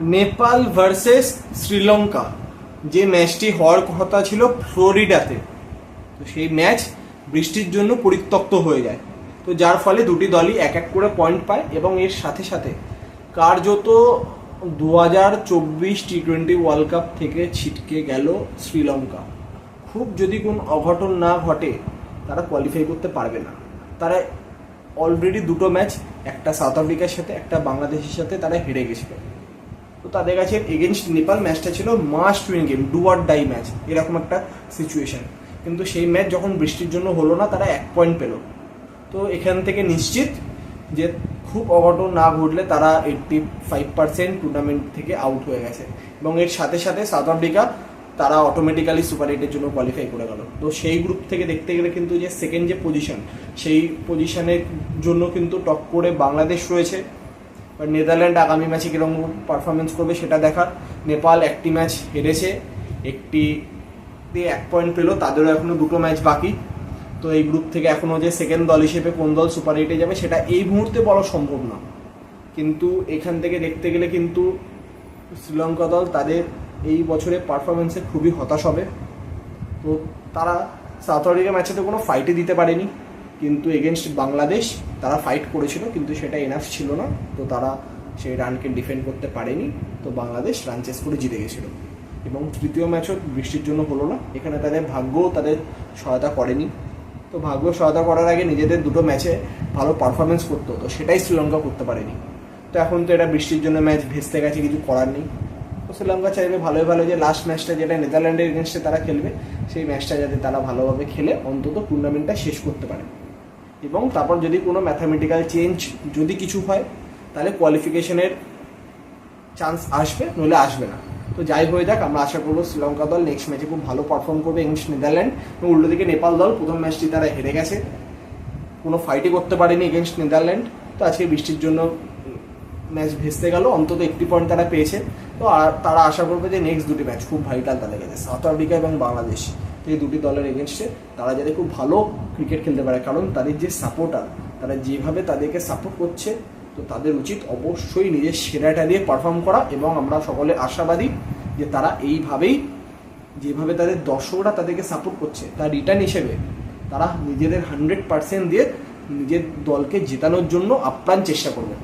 Nepal versus Sri Lanka যে ম্যাচটি হওয়ার কথা ছিল ফ্লোরিডাতে, তো সেই ম্যাচ বৃষ্টির জন্য পরিত্যক্ত হয়ে যায়। তো যার ফলে দুটি দলই এক এক করে পয়েন্ট পায় এবং এর সাথে সাথে কার্যত 2024 টি-20 ওয়ার্ল্ড কাপ থেকে ছিটকে গেল শ্রীলঙ্কা। খুব যদি কোনো অঘটন না ঘটে তারা কোয়ালিফাই করতে পারবে না। তারা অলরেডি দুটো ম্যাচ, একটা সাউথ আফ্রিকার সাথে একটা বাংলাদেশের সাথে তারা হেরে গেছিল। তো তাদের কাছে এগেনস্ট নেপাল ম্যাচটা ছিল must win game, do or die match, এরকম একটা সিচুয়েশন। কিন্তু সেই ম্যাচ যখন বৃষ্টির জন্য হলো না, তারা 1 পয়েন্ট পেল। তো এখান থেকে নিশ্চিত যে খুব অঘটন না ঘটলে তারা 85% টুর্নামেন্ট থেকে আউট হয়ে গেছে। এবং এর সাথে সাথে সাউথ আফ্রিকা তারা অটোমেটিক্যালি সুপার 8-এর জন্য কোয়ালিফাই করে গেল। তো সেই গ্রুপ থেকে দেখতে গেলে কিন্তু যে সেকেন্ড যে পজিশন, সেই পজিশনের জন্য কিন্তু টপ করে বাংলাদেশ রয়েছে। নেদারল্যান্ড আগামী ম্যাচে কীরকম পারফরমেন্স করবে সেটা দেখার। নেপাল একটি ম্যাচ হেরেছে, একটি দিয়ে 1 পয়েন্ট পেলো, তাদেরও এখনও দুটো ম্যাচ বাকি। তো এই গ্রুপ থেকে এখনও যে সেকেন্ড দল হিসেবে কোন দল সুপার 8-এ যাবে সেটা এই মুহূর্তে বলা সম্ভব না। কিন্তু এখান থেকে দেখতে গেলে কিন্তু শ্রীলঙ্কা দল তাদের এই বছরের পারফরমেন্সে খুবই হতাশ হবে। তো তারা সাউথ আফ্রিকা ম্যাচেতে কোনো ফাইটে দিতে পারেনি, কিন্তু এগেনস্ট বাংলাদেশ তারা ফাইট করেছিল, কিন্তু সেটা এনাফ ছিল না। তো তারা সেই রানকে ডিফেন্ড করতে পারেনি। তো বাংলাদেশ রান চেস করে জিতে গেছিল। এবং তৃতীয় ম্যাচও বৃষ্টির জন্য হলো না। এখানে তাদের ভাগ্যও তাদের সহায়তা করেনি। তো ভাগ্য সহায়তা করার আগে নিজেদের দুটো ম্যাচে ভালো পারফরমেন্স করতে হতো, সেটাই শ্রীলঙ্কা করতে পারেনি। তো এখন তো এটা বৃষ্টির জন্য ম্যাচ ভেস্তে গেছে, কিছু করার নেই। তো শ্রীলঙ্কা চাইবে ভালোই ভালো যে লাস্ট ম্যাচটা যেটা নেদারল্যান্ডের এগেনস্টে তারা খেলবে, সেই ম্যাচটা যাতে তারা ভালোভাবে খেলে অন্তত টুর্নামেন্টটা শেষ করতে পারে। এবং তারপর যদি কোনো ম্যাথামেটিক্যাল চেঞ্জ যদি কিছু হয়, তাহলে কোয়ালিফিকেশনের চান্স আসবে, নইলে আসবে না। তো যাই হয়ে যাক, আমরা আশা করবো শ্রীলঙ্কা দল নেক্সট ম্যাচে খুব ভালো পারফর্ম করবে এগেনস্ট নেদারল্যান্ড। এবং উল্টো দিকে নেপাল দল প্রথম ম্যাচটি তারা হেরে গেছে, কোনো ফাইটই করতে পারেনি এগেনস্ট নেদারল্যান্ড। তো আজকে বৃষ্টির জন্য ম্যাচ ভেস্তে গেল, অন্তত একটি পয়েন্ট তারা পেয়েছে। তো আর তারা আশা করবে যে নেক্সট দুটি ম্যাচ খুব ভাইটাল তাদের কাছে, সাউথ আফ্রিকা এবং বাংলাদেশ, এই দুটি দলের এগেনস্টে তারা যাতে খুব ভালো ক্রিকেট খেলতে পারে। কারণ তাদের যে সাপোর্টার, তারা যেভাবে তাদেরকে সাপোর্ট করছে, তো তাদের উচিত অবশ্যই নিজের সেরাটা দিয়ে পারফর্ম করা। এবং আমরা সকলে আশাবাদী যে তারা এইভাবেই, যেভাবে তাদের দর্শকরা তাদেরকে সাপোর্ট করছে, তার রিটার্ন হিসেবে তারা নিজেদের 100% দিয়ে নিজের দলকে জেতানোর জন্য আপ্রাণ চেষ্টা করবে।